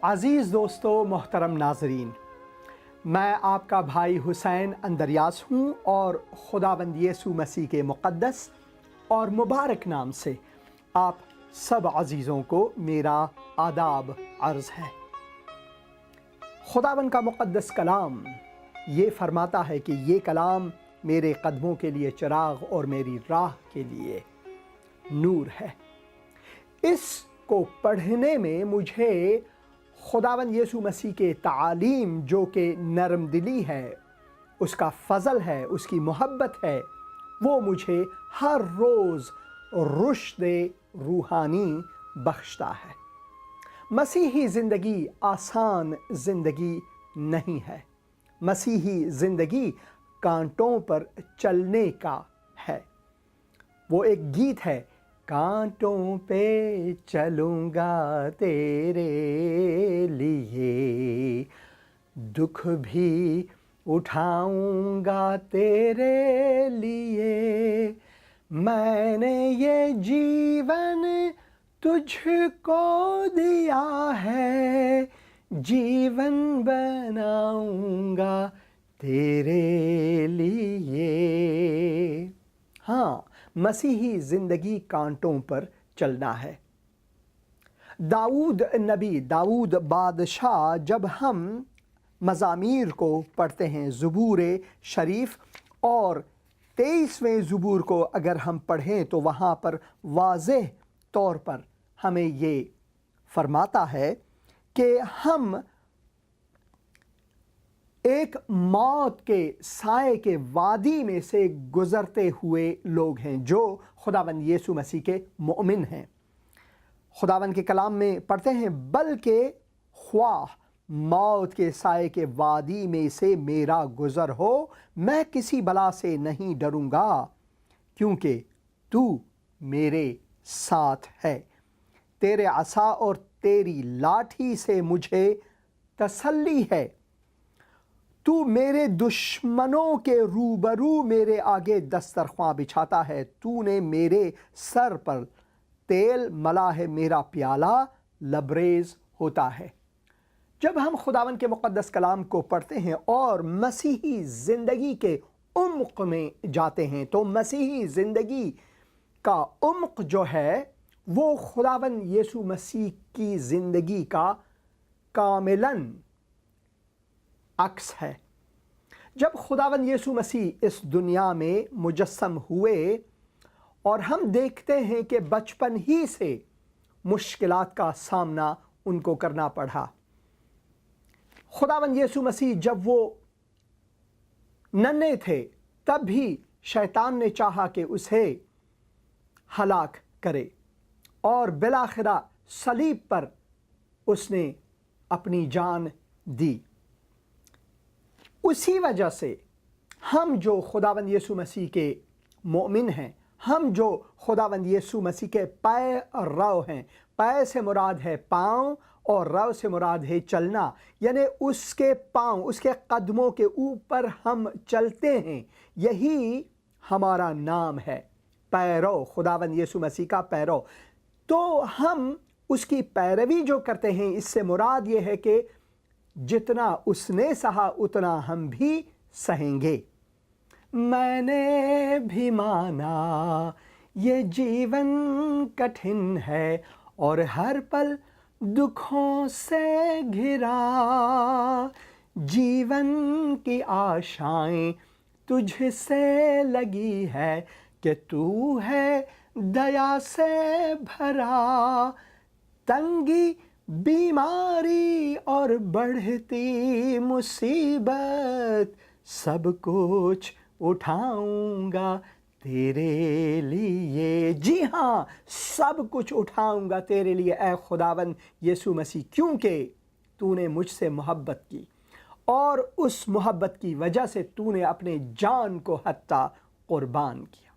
عزیز دوستو، محترم ناظرین، میں آپ کا بھائی حسین اندریاس ہوں اور خداوند یسوع مسیح کے مقدس اور مبارک نام سے آپ سب عزیزوں کو میرا آداب عرض ہے۔ خداوند کا مقدس کلام یہ فرماتا ہے کہ یہ کلام میرے قدموں کے لیے چراغ اور میری راہ کے لیے نور ہے۔ اس کو پڑھنے میں مجھے خداوند یسوع مسیح کے تعالیم جو کہ نرم دلی ہے، اس کا فضل ہے، اس کی محبت ہے، وہ مجھے ہر روز رشد روحانی بخشتا ہے۔ مسیحی زندگی آسان زندگی نہیں ہے۔ مسیحی زندگی کانٹوں پر چلنے کا ہے۔ وہ ایک گیت ہے، کانٹوں پہ چلوں گا تیرے لیے، دکھ بھی اٹھاؤں گا تیرے لیے، میں نے یہ جیون تجھ کو دیا ہے، جیون بناؤں گا تیرے لیے۔ ہاں، مسیحی زندگی کانٹوں پر چلنا ہے۔ داؤد نبی، داؤد بادشاہ، جب ہم مزامیر کو پڑھتے ہیں، زبور شریف اور 23ویں زبور کو اگر ہم پڑھیں تو وہاں پر واضح طور پر ہمیں یہ فرماتا ہے کہ ہم ایک موت کے سائے کے وادی میں سے گزرتے ہوئے لوگ ہیں جو خداوند یسوع مسیح کے مؤمن ہیں۔ خداوند کے کلام میں پڑھتے ہیں، بلکہ خواہ موت کے سائے کے وادی میں سے میرا گزر ہو، میں کسی بلا سے نہیں ڈروں گا، کیونکہ تو میرے ساتھ ہے، تیرے عصا اور تیری لاٹھی سے مجھے تسلی ہے۔ تو میرے دشمنوں کے روبرو میرے آگے دسترخواں بچھاتا ہے، تو نے میرے سر پر تیل ملا ہے، میرا پیالہ لبریز ہوتا ہے۔ جب ہم خداوند کے مقدس کلام کو پڑھتے ہیں اور مسیحی زندگی کے عمق میں جاتے ہیں تو مسیحی زندگی کا عمق جو ہے وہ خداوند یسوع مسیح کی زندگی کا کاملاً عکس ہے۔ جب خداوند یسوع مسیح اس دنیا میں مجسم ہوئے اور ہم دیکھتے ہیں کہ بچپن ہی سے مشکلات کا سامنا ان کو کرنا پڑا۔ خداوند یسوع مسیح جب وہ ننھے تھے تب بھی شیطان نے چاہا کہ اسے ہلاک کرے، اور بالآخرہ صلیب پر اس نے اپنی جان دی۔ اسی وجہ سے ہم جو خداوند یسوع مسیح کے مؤمن ہیں، ہم جو خداوند یسوع مسیح کے پائے اور رو ہیں، پائے سے مراد ہے پاؤں اور رو سے مراد ہے چلنا، یعنی اس کے پاؤں، اس کے قدموں کے اوپر ہم چلتے ہیں، یہی ہمارا نام ہے، پیرو، خداوند یسوع مسیح کا پیرو۔ تو ہم اس کی پیروی جو کرتے ہیں، اس سے مراد یہ ہے کہ جتنا اس نے سہا اتنا ہم بھی سہیں گے۔ میں نے بھی مانا یہ جیون کٹھن ہے اور ہر پل دکھوں سے گھرا، جیون کی آشائیں تجھ سے لگی ہے کہ تو ہے دیا سے بھرا، تنگی بیماری اور بڑھتی مصیبت سب کچھ اٹھاؤں گا تیرے لیے۔ جی ہاں، سب کچھ اٹھاؤں گا تیرے لیے اے خداوند یسوع مسیح، کیونکہ تو نے مجھ سے محبت کی، اور اس محبت کی وجہ سے تو نے اپنے جان کو حتیٰ قربان کیا۔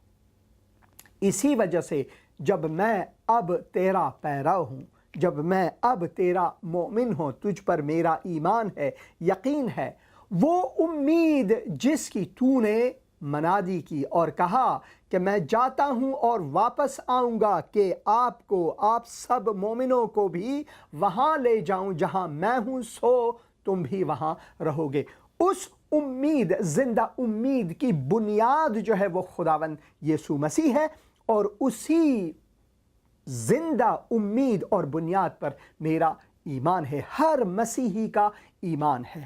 اسی وجہ سے جب میں اب تیرا پیرو ہوں، جب میں اب تیرا مومن ہوں، تجھ پر میرا ایمان ہے، یقین ہے، وہ امید جس کی تو نے منادی کی اور کہا کہ میں جاتا ہوں اور واپس آؤں گا کہ آپ سب مومنوں کو بھی وہاں لے جاؤں جہاں میں ہوں، سو تم بھی وہاں رہو گے۔ اس امید، زندہ امید کی بنیاد جو ہے وہ خداوند یسوع مسیح ہے، اور اسی زندہ امید اور بنیاد پر میرا ایمان ہے، ہر مسیحی کا ایمان ہے۔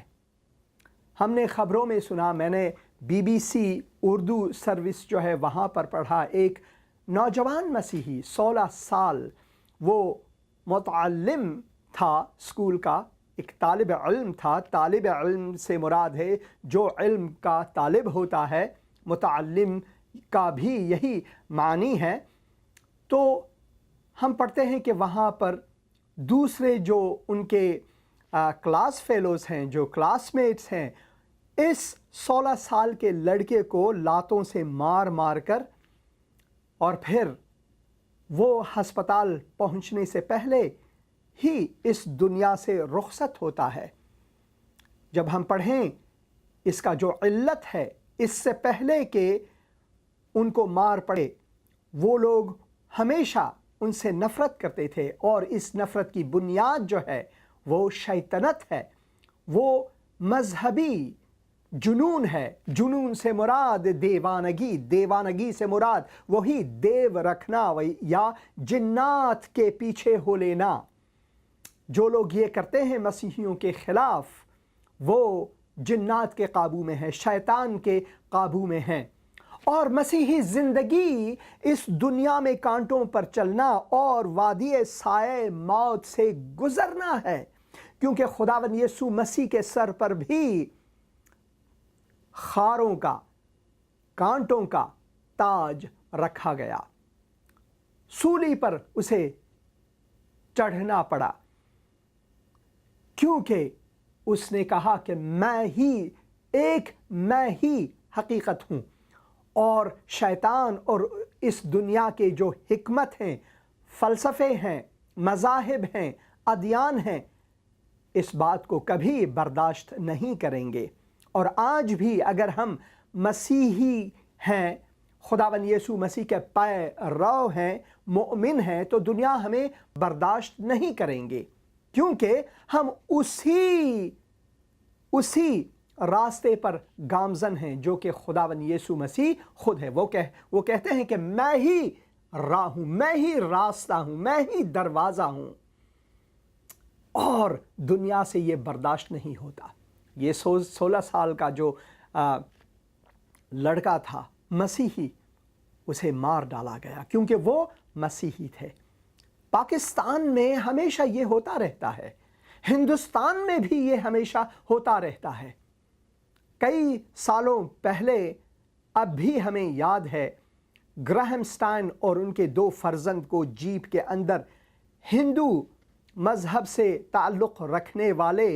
ہم نے خبروں میں سنا، میں نے BBC اردو سروس جو ہے وہاں پر پڑھا، ایک نوجوان مسیحی 16 سال، وہ متعلم تھا اسکول کا، ایک طالب علم تھا۔ طالب علم سے مراد ہے جو علم کا طالب ہوتا ہے، متعلم کا بھی یہی معنی ہے۔ تو ہم پڑھتے ہیں کہ وہاں پر دوسرے جو ان کے کلاس فیلوز ہیں، جو کلاس میٹس ہیں، اس 16 سال کے لڑکے کو لاتوں سے مار مار کر، اور پھر وہ ہسپتال پہنچنے سے پہلے ہی اس دنیا سے رخصت ہوتا ہے۔ جب ہم پڑھیں اس کا جو علت ہے، اس سے پہلے کہ ان کو مار پڑے، وہ لوگ ہمیشہ ان سے نفرت کرتے تھے، اور اس نفرت کی بنیاد جو ہے وہ شیطنت ہے، وہ مذہبی جنون ہے۔ جنون سے مراد دیوانگی، دیوانگی سے مراد وہی دیو رکھنا یا جنات کے پیچھے ہو لینا۔ جو لوگ یہ کرتے ہیں مسیحیوں کے خلاف، وہ جنات کے قابو میں ہیں، شیطان کے قابو میں ہیں۔ اور مسیحی زندگی اس دنیا میں کانٹوں پر چلنا اور وادی سائے موت سے گزرنا ہے، کیونکہ خداوند یسوع مسیح کے سر پر بھی خاروں کا، کانٹوں کا تاج رکھا گیا، سولی پر اسے چڑھنا پڑا، کیونکہ اس نے کہا کہ میں ہی حقیقت ہوں۔ اور شیطان اور اس دنیا کے جو حکمت ہیں، فلسفے ہیں، مذاہب ہیں، ادیان ہیں، اس بات کو کبھی برداشت نہیں کریں گے۔ اور آج بھی اگر ہم مسیحی ہیں، خداوند یسوع مسیح کے پیرو ہیں، مومن ہیں، تو دنیا ہمیں برداشت نہیں کریں گے، کیونکہ ہم اسی راستے پر گامزن ہیں جو کہ خداوند یسوع مسیح خود ہے۔ وہ کہتے ہیں کہ میں ہی راہ ہوں، میں ہی راستہ ہوں، میں ہی دروازہ ہوں، اور دنیا سے یہ برداشت نہیں ہوتا۔ یہ 16 سال کا جو لڑکا تھا مسیحی، اسے مار ڈالا گیا کیونکہ وہ مسیحی تھے۔ پاکستان میں ہمیشہ یہ ہوتا رہتا ہے، ہندوستان میں بھی یہ ہمیشہ ہوتا رہتا ہے۔ کئی سالوں پہلے، اب بھی ہمیں یاد ہے، گراہم سٹائن اور ان کے 2 فرزند کو جیپ کے اندر ہندو مذہب سے تعلق رکھنے والے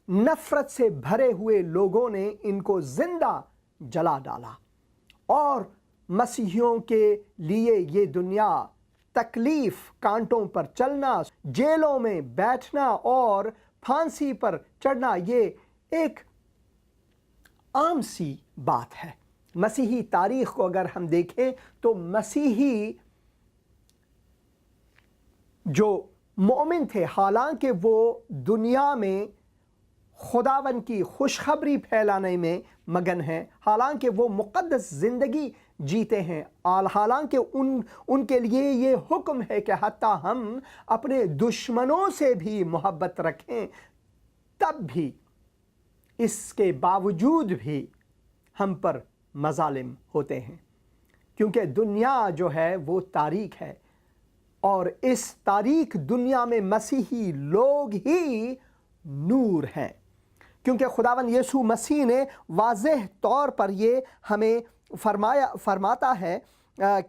نفرت سے بھرے ہوئے لوگوں نے ان کو زندہ جلا ڈالا، اور مسیحیوں کے لیے یہ دنیا تکلیف، کانٹوں پر چلنا، جیلوں میں بیٹھنا اور پھانسی پر چڑھنا، یہ ایک عام سی بات ہے۔ مسیحی تاریخ کو اگر ہم دیکھیں تو مسیحی جو مومن تھے، حالانکہ وہ دنیا میں خداوند کی خوشخبری پھیلانے میں مگن ہیں، حالانکہ وہ مقدس زندگی جیتے ہیں، حالانکہ ان کے لیے یہ حکم ہے کہ حتیٰ ہم اپنے دشمنوں سے بھی محبت رکھیں، تب بھی، اس کے باوجود بھی ہم پر مظالم ہوتے ہیں، کیونکہ دنیا جو ہے وہ تاریک ہے، اور اس تاریک دنیا میں مسیحی لوگ ہی نور ہیں، کیونکہ خداوند یسوع مسیح نے واضح طور پر یہ ہمیں فرماتا ہے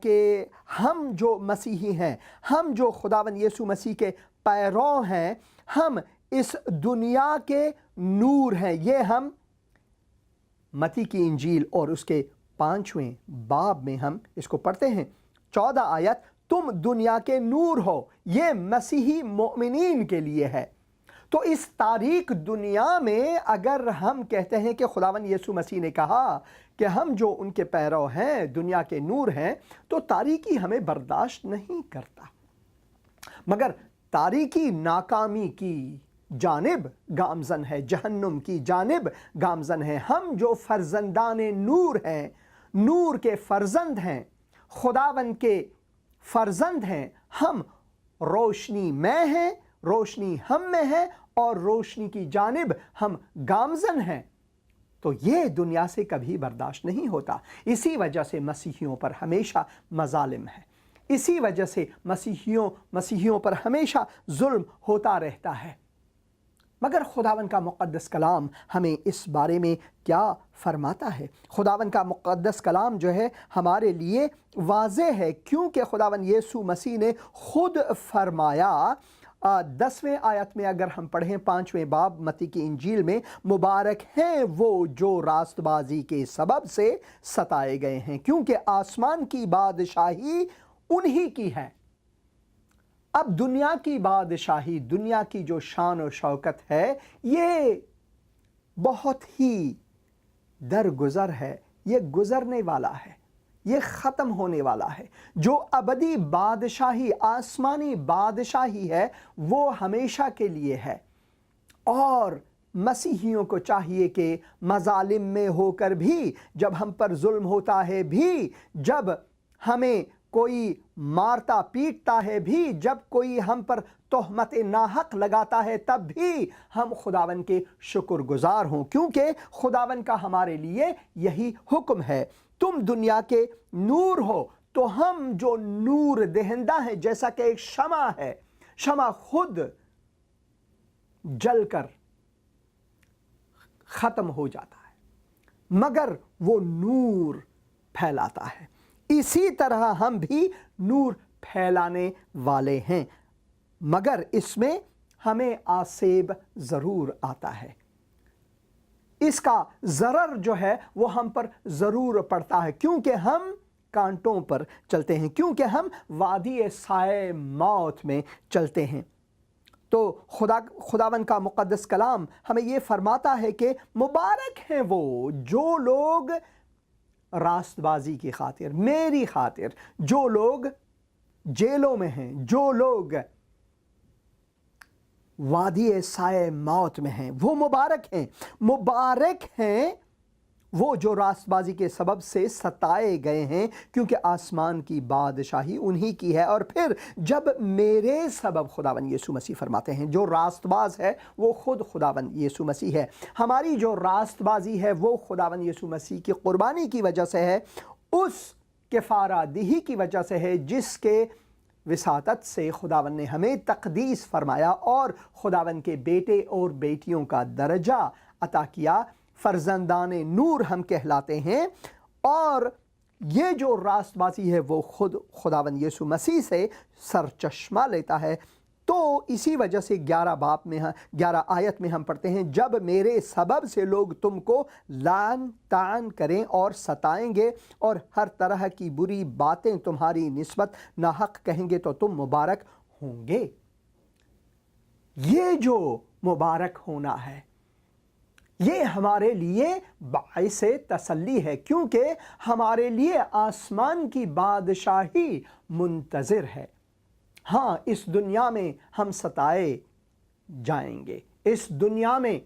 کہ ہم جو مسیحی ہیں، ہم جو خداوند یسوع مسیح کے پیرو ہیں، ہم اس دنیا کے نور ہیں۔ یہ ہم متی کی انجیل اور اس کے 5ویں باب میں ہم اس کو پڑھتے ہیں، 14 آیت، تم دنیا کے نور ہو۔ یہ مسیحی مومنین کے لیے ہے۔ تو اس تاریک دنیا میں اگر ہم کہتے ہیں کہ خداوند یسوع مسیح نے کہا کہ ہم جو ان کے پیرو ہیں، دنیا کے نور ہیں، تو تاریکی ہمیں برداشت نہیں کرتا، مگر تاریکی ناکامی کی جانب گامزن ہے، جہنم کی جانب گامزن ہے۔ ہم جو فرزندان نور ہیں، نور کے فرزند ہیں، خداوند کے فرزند ہیں، ہم روشنی میں ہیں، روشنی ہم میں ہے اور روشنی کی جانب ہم گامزن ہیں، تو یہ دنیا سے کبھی برداشت نہیں ہوتا۔ اسی وجہ سے مسیحیوں پر ہمیشہ مظالم ہے، اسی وجہ سے مسیحیوں پر ہمیشہ ظلم ہوتا رہتا ہے۔ مگر خداوند کا مقدس کلام ہمیں اس بارے میں کیا فرماتا ہے؟ خداوند کا مقدس کلام جو ہے ہمارے لیے واضح ہے، کیونکہ خداوند یسوع مسیح نے خود فرمایا 10ویں آیت میں اگر ہم پڑھیں 5ویں باب متی کی انجیل میں، مبارک ہیں وہ جو راست بازی کے سبب سے ستائے گئے ہیں، کیونکہ آسمان کی بادشاہی انہی کی ہے۔ اب دنیا کی بادشاہی، دنیا کی جو شان و شوکت ہے، یہ بہت ہی درگزر ہے، یہ گزرنے والا ہے، یہ ختم ہونے والا ہے۔ جو ابدی بادشاہی، آسمانی بادشاہی ہے، وہ ہمیشہ کے لیے ہے۔ اور مسیحیوں کو چاہیے کہ مظالم میں ہو کر بھی، جب ہم پر ظلم ہوتا ہے بھی، جب ہمیں کوئی مارتا پیٹتا ہے بھی، جب کوئی ہم پر تہمت ناحق لگاتا ہے، تب بھی ہم خداوند کے شکر گزار ہوں، کیونکہ خداوند کا ہمارے لیے یہی حکم ہے، تم دنیا کے نور ہو۔ تو ہم جو نور دہندہ ہیں، جیسا کہ ایک شمع ہے، شمع خود جل کر ختم ہو جاتا ہے، مگر وہ نور پھیلاتا ہے۔ اسی طرح ہم بھی نور پھیلانے والے ہیں، مگر اس میں ہمیں آسیب ضرور آتا ہے، اس کا ضرر جو ہے وہ ہم پر ضرور پڑتا ہے، کیونکہ ہم کانٹوں پر چلتے ہیں، کیونکہ ہم وادی سائے موت میں چلتے ہیں۔ تو خداوند کا مقدس کلام ہمیں یہ فرماتا ہے کہ مبارک ہیں وہ جو لوگ راست بازی کی خاطر، میری خاطر، جو لوگ جیلوں میں ہیں، جو لوگ وادی سائے موت میں ہیں، وہ مبارک ہیں۔ مبارک ہیں وہ جو راست بازی کے سبب سے ستائے گئے ہیں، کیونکہ آسمان کی بادشاہی انہی کی ہے۔ اور پھر جب میرے سبب، خداوند یسوع مسیح فرماتے ہیں، جو راست باز ہے وہ خود خداوند یسوع مسیح ہے۔ ہماری جو راست بازی ہے وہ خداوند یسوع مسیح کی قربانی کی وجہ سے ہے، اس کفارہ دہی کی وجہ سے ہے، جس کے وساطت سے خداوند نے ہمیں تقدیس فرمایا اور خداوند کے بیٹے اور بیٹیوں کا درجہ عطا کیا، فرزندان نور ہم کہلاتے ہیں۔ اور یہ جو راست بازی ہے وہ خود خداوند یسوع مسیح سے سرچشمہ لیتا ہے۔ تو اسی وجہ سے 11 آیت میں ہم پڑھتے ہیں، جب میرے سبب سے لوگ تم کو لعن طعن کریں اور ستائیں گے اور ہر طرح کی بری باتیں تمہاری نسبت ناحق کہیں گے، تو تم مبارک ہوں گے۔ یہ جو مبارک ہونا ہے، یہ ہمارے لیے باعث تسلی ہے، کیونکہ ہمارے لیے آسمان کی بادشاہی منتظر ہے۔ ہاں، اس دنیا میں ہم ستائے جائیں گے، اس دنیا میں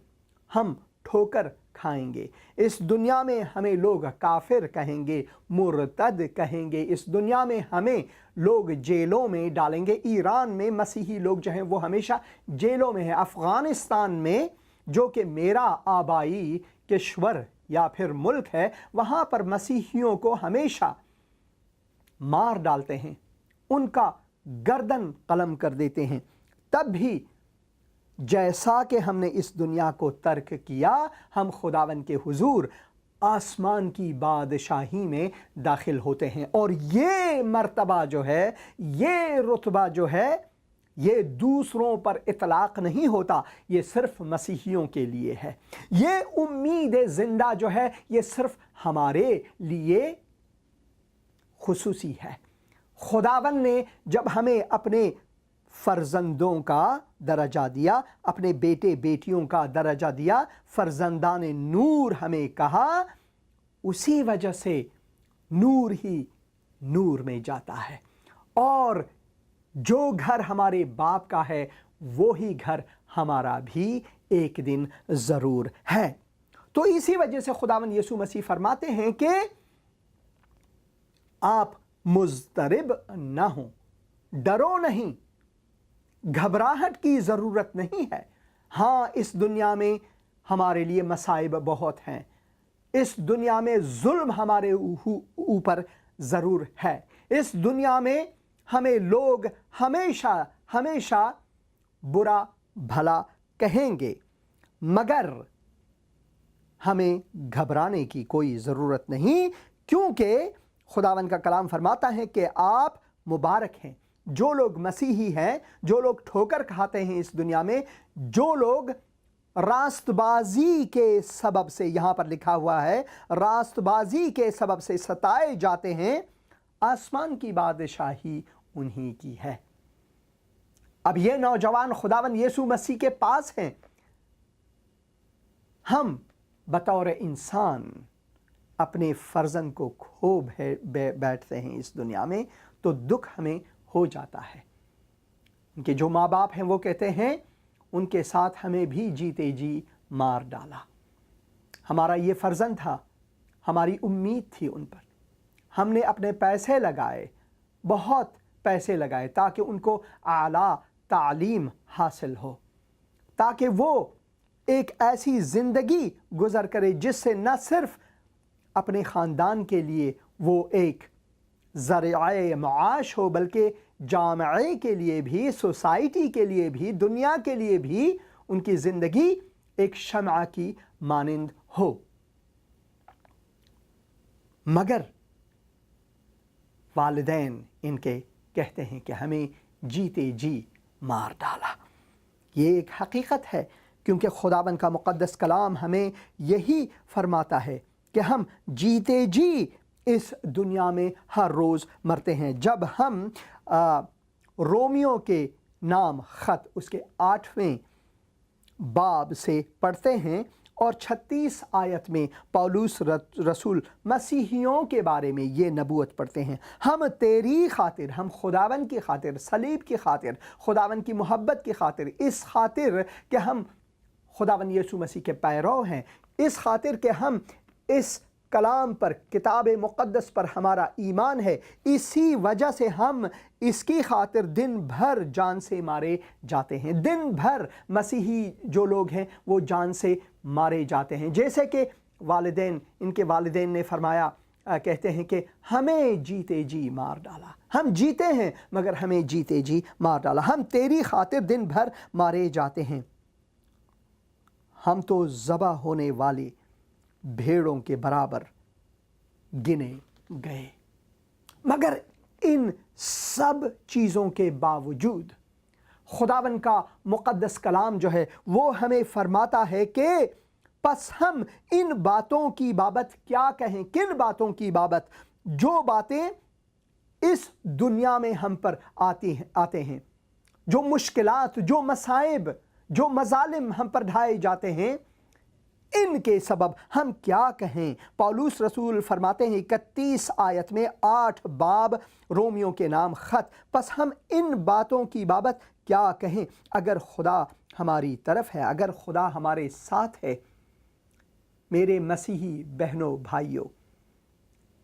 ہم ٹھوکر کھائیں گے، اس دنیا میں ہمیں لوگ کافر کہیں گے، مرتد کہیں گے، اس دنیا میں ہمیں لوگ جیلوں میں ڈالیں گے۔ ایران میں مسیحی لوگ جو ہیں وہ ہمیشہ جیلوں میں ہیں۔ افغانستان میں، جو کہ میرا آبائی کشور یا پھر ملک ہے، وہاں پر مسیحیوں کو ہمیشہ مار ڈالتے ہیں، ان کا گردن قلم کر دیتے ہیں۔ تب بھی جیسا کہ ہم نے اس دنیا کو ترک کیا، ہم خداوند کے حضور آسمان کی بادشاہی میں داخل ہوتے ہیں۔ اور یہ مرتبہ جو ہے، یہ رتبہ جو ہے، یہ دوسروں پر اطلاق نہیں ہوتا، یہ صرف مسیحیوں کے لیے ہے۔ یہ امید زندہ جو ہے، یہ صرف ہمارے لیے خصوصی ہے۔ خداوند نے جب ہمیں اپنے فرزندوں کا درجہ دیا، اپنے بیٹے بیٹیوں کا درجہ دیا، فرزندان نور ہمیں کہا، اسی وجہ سے نور ہی نور میں جاتا ہے، اور جو گھر ہمارے باپ کا ہے وہی گھر ہمارا بھی ایک دن ضرور ہے۔ تو اسی وجہ سے خداوند یسوع مسیح فرماتے ہیں کہ آپ مضطرب نہ ہوں، ڈرو نہیں، گھبراہٹ کی ضرورت نہیں ہے۔ ہاں، اس دنیا میں ہمارے لیے مصائب بہت ہیں، اس دنیا میں ظلم ہمارے اوپر ضرور ہے، اس دنیا میں ہمیں لوگ ہمیشہ ہمیشہ برا بھلا کہیں گے، مگر ہمیں گھبرانے کی کوئی ضرورت نہیں، کیونکہ خداوند کا کلام فرماتا ہے کہ آپ مبارک ہیں جو لوگ مسیحی ہیں، جو لوگ ٹھوکر کھاتے ہیں اس دنیا میں، جو لوگ راست بازی کے سبب سے، یہاں پر لکھا ہوا ہے راست بازی کے سبب سے ستائے جاتے ہیں، آسمان کی بادشاہی انہی کی ہے۔ اب یہ نوجوان خداوند یسوع مسیح کے پاس ہیں، ہم بطور انسان اپنے فرزند کو کھو بیٹھتے ہیں اس دنیا میں تو دکھ ہمیں ہو جاتا ہے۔ ان کے جو ماں باپ ہیں وہ کہتے ہیں ان کے ساتھ ہمیں بھی جیتے جی مار ڈالا، ہمارا یہ فرزند تھا، ہماری امید تھی ان پر، ہم نے اپنے پیسے لگائے، بہت پیسے لگائے تاکہ ان کو اعلیٰ تعلیم حاصل ہو، تاکہ وہ ایک ایسی زندگی گزر کرے جس سے نہ صرف اپنے خاندان کے لیے وہ ایک ذریعہ معاش ہو، بلکہ جامعے کے لیے بھی، سوسائٹی کے لیے بھی، دنیا کے لیے بھی ان کی زندگی ایک شمع کی مانند ہو۔ مگر والدین ان کے کہتے ہیں کہ ہمیں جیتے جی مار ڈالا۔ یہ ایک حقیقت ہے، کیونکہ خداوند کا مقدس کلام ہمیں یہی فرماتا ہے کہ ہم جیتے جی اس دنیا میں ہر روز مرتے ہیں۔ جب ہم رومیو کے نام خط اس کے 8ویں باب سے پڑھتے ہیں اور 36 آیت میں پولس رسول مسیحیوں کے بارے میں یہ نبوت پڑھتے ہیں، ہم تیری خاطر، ہم خداوند کی خاطر، صلیب کی خاطر، خداوند کی محبت کی خاطر، اس خاطر کہ ہم خداوند یسوع مسیح کے پیرو ہیں، اس خاطر کہ ہم اس کلام پر، کتاب مقدس پر ہمارا ایمان ہے، اسی وجہ سے ہم اس کی خاطر دن بھر جان سے مارے جاتے ہیں۔ دن بھر مسیحی جو لوگ ہیں وہ جان سے مارے جاتے ہیں، جیسے کہ والدین، ان کے والدین نے فرمایا، کہتے ہیں کہ ہمیں جیتے جی مار ڈالا، ہم جیتے ہیں مگر ہمیں جیتے جی مار ڈالا، ہم تیری خاطر دن بھر مارے جاتے ہیں، ہم تو ذبح ہونے والی بھیڑوں کے برابر گنے گئے۔ مگر ان سب چیزوں کے باوجود خداوند کا مقدس کلام جو ہے وہ ہمیں فرماتا ہے کہ پس ہم ان باتوں کی بابت کیا کہیں، کن باتوں کی بابت؟ جو باتیں اس دنیا میں ہم پر آتے ہیں، جو مشکلات، جو مصائب، جو مظالم ہم پر ڈھائے جاتے ہیں، ان کے سبب ہم کیا کہیں؟ پولس رسول فرماتے ہیں 31 آیت میں، 8 باب رومیو کے نام خط، پس ہم ان باتوں کی بابت کیا کہیں؟ اگر خدا ہماری طرف ہے، اگر خدا ہمارے ساتھ ہے، میرے مسیحی بہنوں بھائیوں،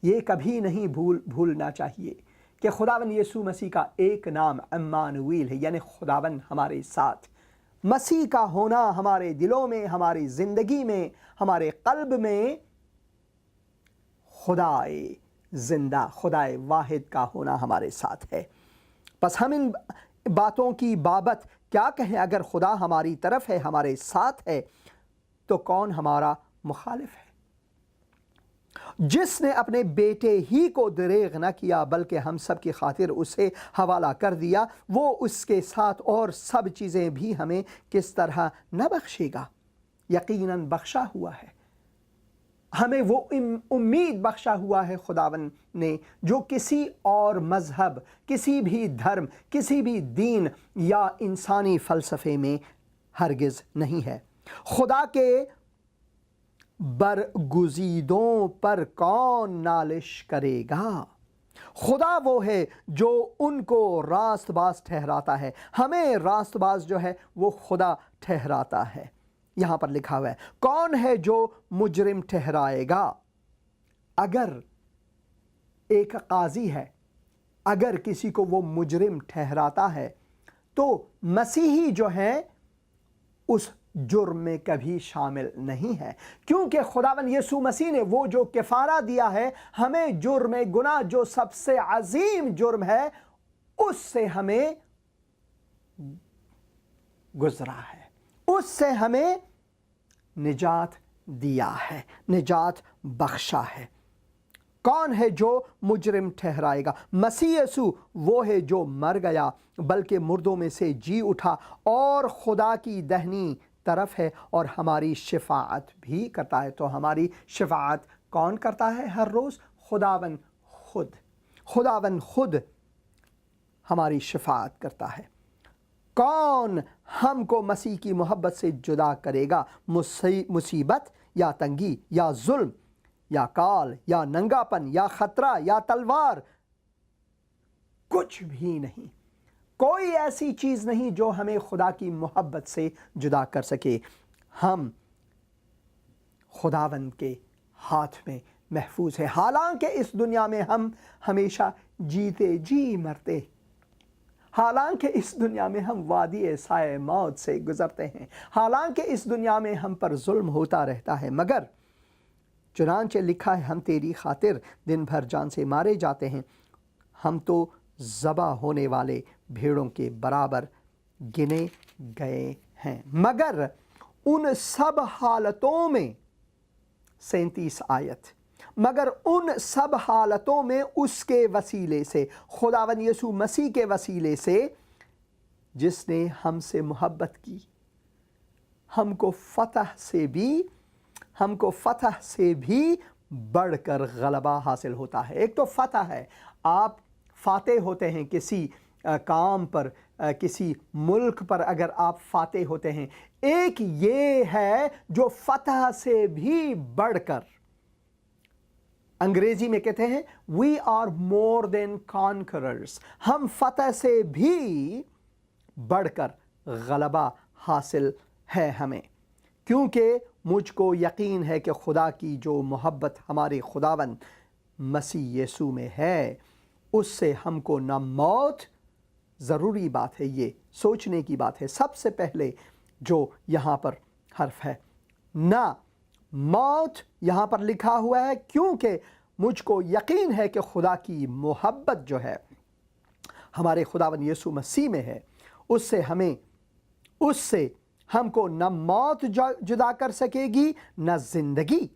یہ کبھی نہیں بھولنا چاہیے کہ خداوند یسوع مسیح کا ایک نام عمانویل ہے، یعنی خداوند ہمارے ساتھ۔ مسیح کا ہونا ہمارے دلوں میں، ہماری زندگی میں، ہمارے قلب میں خدائے زندہ، خدائے واحد کا ہونا ہمارے ساتھ ہے۔ پس ہم ان باتوں کی بابت کیا کہیں؟ اگر خدا ہماری طرف ہے، ہمارے ساتھ ہے، تو کون ہمارا مخالف ہے؟ جس نے اپنے بیٹے ہی کو دریغ نہ کیا بلکہ ہم سب کی خاطر اسے حوالہ کر دیا، وہ اس کے ساتھ اور سب چیزیں بھی ہمیں کس طرح نہ بخشے گا؟ یقیناً بخشا ہوا ہے۔ ہمیں وہ امید بخشا ہوا ہے خداوند نے جو کسی اور مذہب، کسی بھی دھرم، کسی بھی دین یا انسانی فلسفے میں ہرگز نہیں ہے۔ خدا کے برگزیدوں پر کون نالش کرے گا؟ خدا وہ ہے جو ان کو راست باز ٹھہراتا ہے۔ ہمیں راست باز جو ہے وہ خدا ٹھہراتا ہے۔ یہاں پر لکھا ہوا ہے کون ہے جو مجرم ٹھہرائے گا؟ اگر ایک قاضی ہے، اگر کسی کو وہ مجرم ٹھہراتا ہے تو مسیحی جو ہے اس جرم میں کبھی شامل نہیں ہے، کیونکہ خداوند یسوع مسیح نے وہ جو کفارہ دیا ہے، ہمیں جرم گناہ جو سب سے عظیم جرم ہے اس سے ہمیں گزرا ہے، اس سے ہمیں نجات دیا ہے، نجات بخشا ہے۔ کون ہے جو مجرم ٹھہرائے گا؟ مسیح یسوع وہ ہے جو مر گیا بلکہ مردوں میں سے جی اٹھا اور خدا کی دہنی طرف ہے اور ہماری شفاعت بھی کرتا ہے۔ تو ہماری شفاعت کون کرتا ہے ہر روز؟ خداوند خود ہماری شفاعت کرتا ہے۔ کون ہم کو مسیح کی محبت سے جدا کرے گا؟ مصیبت یا تنگی یا ظلم یا کال یا ننگاپن یا خطرہ یا تلوار؟ کچھ بھی نہیں، کوئی ایسی چیز نہیں جو ہمیں خدا کی محبت سے جدا کر سکے۔ ہم خداوند کے ہاتھ میں محفوظ ہیں، حالانکہ اس دنیا میں ہم ہمیشہ جیتے جی مرتے، حالانکہ اس دنیا میں ہم وادی سائے موت سے گزرتے ہیں، حالانکہ اس دنیا میں ہم پر ظلم ہوتا رہتا ہے، مگر چنانچہ لکھا ہے ہم تیری خاطر دن بھر جان سے مارے جاتے ہیں، ہم تو ذبح ہونے والے بھیڑوں کے برابر گنے گئے ہیں۔ مگر ان سب حالتوں میں 37 آیت، مگر ان سب حالتوں میں اس کے وسیلے سے، خداوند یسوع مسیح کے وسیلے سے جس نے ہم سے محبت کی، ہم کو فتح سے بھی بڑھ کر غلبہ حاصل ہوتا ہے۔ ایک تو فتح ہے، آپ فاتح ہوتے ہیں کسی کام پر، کسی ملک پر اگر آپ فاتح ہوتے ہیں۔ ایک یہ ہے جو فتح سے بھی بڑھ کر، انگریزی میں کہتے ہیں we are more than conquerors، ہم فتح سے بھی بڑھ کر غلبہ حاصل ہے ہمیں، کیونکہ مجھ کو یقین ہے کہ خدا کی جو محبت ہمارے خداوند مسیح یسوع میں ہے اس سے ہم کو نہ موت، ضروری بات ہے، یہ سوچنے کی بات ہے سب سے پہلے جو یہاں پر حرف ہے، نہ موت یہاں پر لکھا ہوا ہے، کیونکہ مجھ کو یقین ہے کہ خدا کی محبت جو ہے ہمارے خداوند یسوع مسیح میں ہے، اس سے ہم کو نہ موت جدا کر سکے گی، نہ زندگی،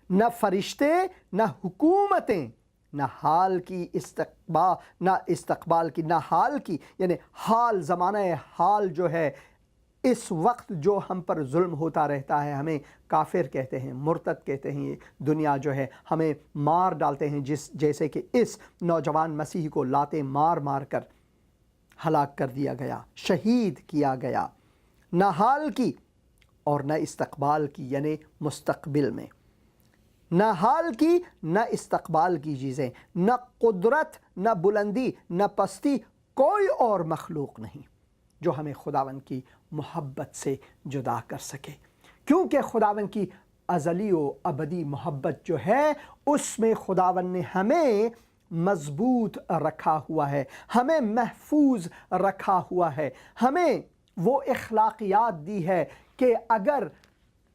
نہ فرشتے، نہ حکومتیں، نہ حال کی استقبال کی، نہ حال کی یعنی حال، زمانہ حال جو ہے اس وقت جو ہم پر ظلم ہوتا رہتا ہے، ہمیں کافر کہتے ہیں، مرتد کہتے ہیں، یہ دنیا جو ہے ہمیں مار ڈالتے ہیں، جیسے کہ اس نوجوان مسیحی کو لاتے مار کر ہلاک کر دیا گیا، شہید کیا گیا۔ نہ حال کی اور نہ استقبال کی یعنی مستقبل میں، نہ حال کی نہ استقبال کی چیزیں، نہ قدرت، نہ بلندی، نہ پستی، کوئی اور مخلوق نہیں جو ہمیں خداوند کی محبت سے جدا کر سکے، کیونکہ خداوند کی ازلی و ابدی محبت جو ہے اس میں خداوند نے ہمیں مضبوط رکھا ہوا ہے، ہمیں محفوظ رکھا ہوا ہے، ہمیں وہ اخلاقیات دی ہے کہ اگر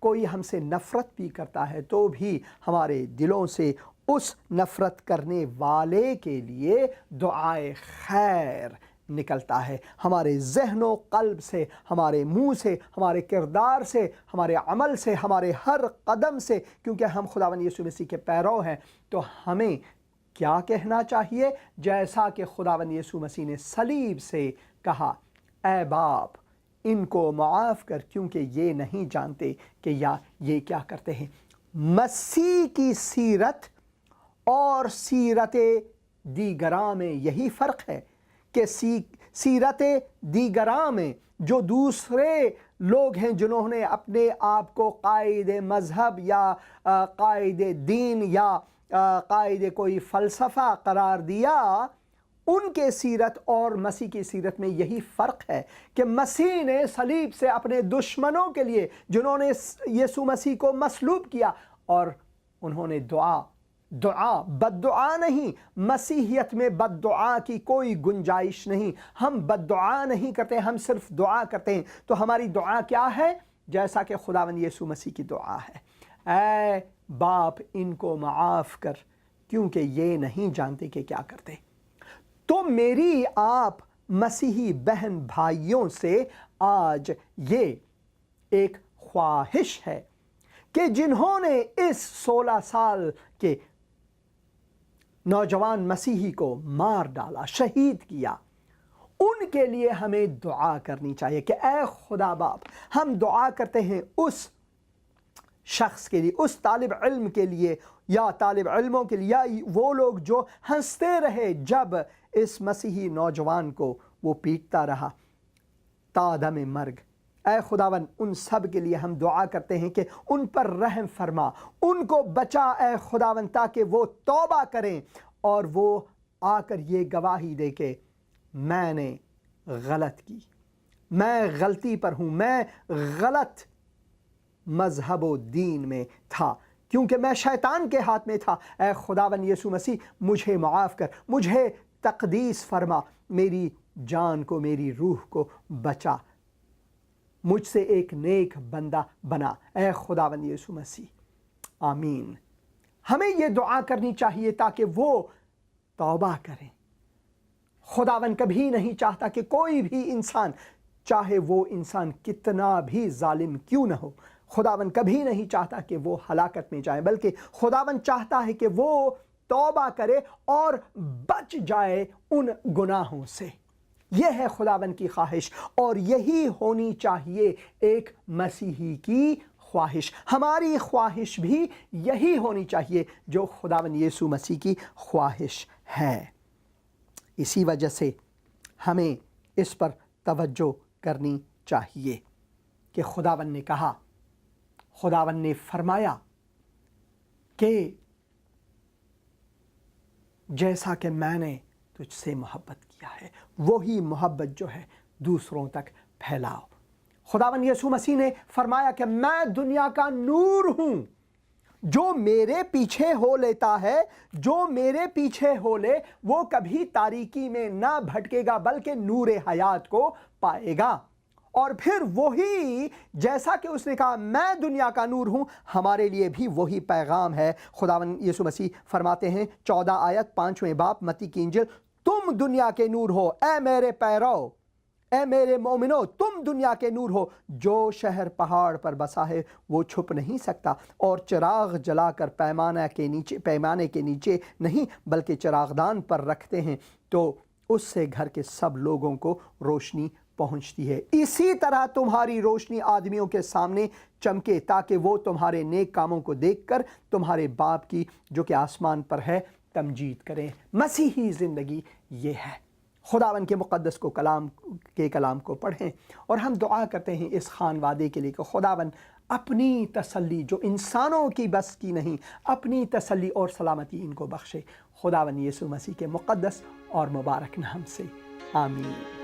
کوئی ہم سے نفرت بھی کرتا ہے تو بھی ہمارے دلوں سے اس نفرت کرنے والے کے لیے دعائے خیر نکلتا ہے، ہمارے ذہن و قلب سے، ہمارے منہ سے، ہمارے کردار سے، ہمارے عمل سے، ہمارے ہر قدم سے، کیونکہ ہم خداوند یسوع مسیح کے پیرو ہیں۔ تو ہمیں کیا کہنا چاہیے؟ جیسا کہ خداوند یسوع مسیح نے صلیب سے کہا، اے باپ ان کو معاف کر کیونکہ یہ نہیں جانتے کہ یہ کیا کرتے ہیں۔ مسیح کی سیرت اور سیرت دیگراں میں یہی فرق ہے کہ سیرت دیگراں میں جو دوسرے لوگ ہیں جنہوں نے اپنے آپ کو قائد مذہب یا قائد دین یا قائد کوئی فلسفہ قرار دیا، ان کے سیرت اور مسیح کی سیرت میں یہی فرق ہے کہ مسیح نے صلیب سے اپنے دشمنوں کے لیے جنہوں نے یسوع مسیح کو مصلوب کیا، اور انہوں نے بد دعا نہیں، مسیحیت میں بد دعا کی کوئی گنجائش نہیں، ہم بد دعا نہیں کرتے، ہم صرف دعا کرتے ہیں۔ تو ہماری دعا کیا ہے؟ جیسا کہ خداوند یسوع مسیح کی دعا ہے، اے باپ ان کو معاف کر کیونکہ یہ نہیں جانتے کہ کیا کرتے۔ تو میری آپ مسیحی بہن بھائیوں سے آج یہ ایک خواہش ہے کہ جنہوں نے اس 16 سال کے نوجوان مسیحی کو مار ڈالا، شہید کیا، ان کے لیے ہمیں دعا کرنی چاہیے کہ اے خدا باپ، ہم دعا کرتے ہیں اس شخص کے لیے، اس طالب علم کے لیے یا طالب علموں کے لیے، یا وہ لوگ جو ہنستے رہے جب اس مسیحی نوجوان کو وہ پیٹتا رہا تا دم مرگ۔ اے خداوند ان سب کے لیے ہم دعا کرتے ہیں کہ ان پر رحم فرما، ان کو بچا اے خداوند، تاکہ وہ توبہ کریں اور وہ آ کر یہ گواہی دے کہ میں نے غلط کی، میں غلطی پر ہوں، میں غلط مذہب و دین میں تھا کیونکہ میں شیطان کے ہاتھ میں تھا۔ اے خداوند یسوع مسیح مجھے معاف کر، مجھے تقدیس فرما، میری جان کو، میری روح کو بچا، مجھ سے ایک نیک بندہ بنا اے خداوند یسوع مسیح، آمین۔ ہمیں یہ دعا کرنی چاہیے تاکہ وہ توبہ کریں۔ خداوند کبھی نہیں چاہتا کہ کوئی بھی انسان، چاہے وہ انسان کتنا بھی ظالم کیوں نہ ہو، خداوند کبھی نہیں چاہتا کہ وہ ہلاکت میں جائے، بلکہ خداوند چاہتا ہے کہ وہ توبہ کرے اور بچ جائے ان گناہوں سے۔ یہ ہے خداوند کی خواہش، اور یہی ہونی چاہیے ایک مسیحی کی خواہش۔ ہماری خواہش بھی یہی ہونی چاہیے جو خداوند یسوع مسیح کی خواہش ہے۔ اسی وجہ سے ہمیں اس پر توجہ کرنی چاہیے کہ خداوند نے کہا، خداوند نے فرمایا کہ جیسا کہ میں نے تجھ سے محبت کیا ہے وہی محبت جو ہے دوسروں تک پھیلاؤ۔ خداوند یسوع مسیح نے فرمایا کہ میں دنیا کا نور ہوں، جو میرے پیچھے ہو لیتا ہے، جو میرے پیچھے ہو لے، وہ کبھی تاریکی میں نہ بھٹکے گا بلکہ نور حیات کو پائے گا۔ اور پھر وہی جیسا کہ اس نے کہا میں دنیا کا نور ہوں، ہمارے لیے بھی وہی پیغام ہے۔ خداوند یسوع مسیح فرماتے ہیں 14 آیت 5ویں باب متی کی انجیل، تم دنیا کے نور ہو اے میرے پیرو، اے میرے مومنو، تم دنیا کے نور ہو۔ جو شہر پہاڑ پر بسا ہے وہ چھپ نہیں سکتا، اور چراغ جلا کر پیمانے کے نیچے نہیں بلکہ چراغدان پر رکھتے ہیں، تو اس سے گھر کے سب لوگوں کو روشنی پہنچتی ہے۔ اسی طرح تمہاری روشنی آدمیوں کے سامنے چمکے، تاکہ وہ تمہارے نیک کاموں کو دیکھ کر تمہارے باپ کی جو کہ آسمان پر ہے تمجید کریں۔ مسیحی زندگی یہ ہے۔ خداوند کے مقدس کلام کو پڑھیں، اور ہم دعا کرتے ہیں اس خانوادے کے لیے کہ خداوند اپنی تسلی جو انسانوں کی بس کی نہیں، اپنی تسلی اور سلامتی ان کو بخشے۔ خداوند یسوع مسیح کے مقدس اور مبارک نام سے، آمین۔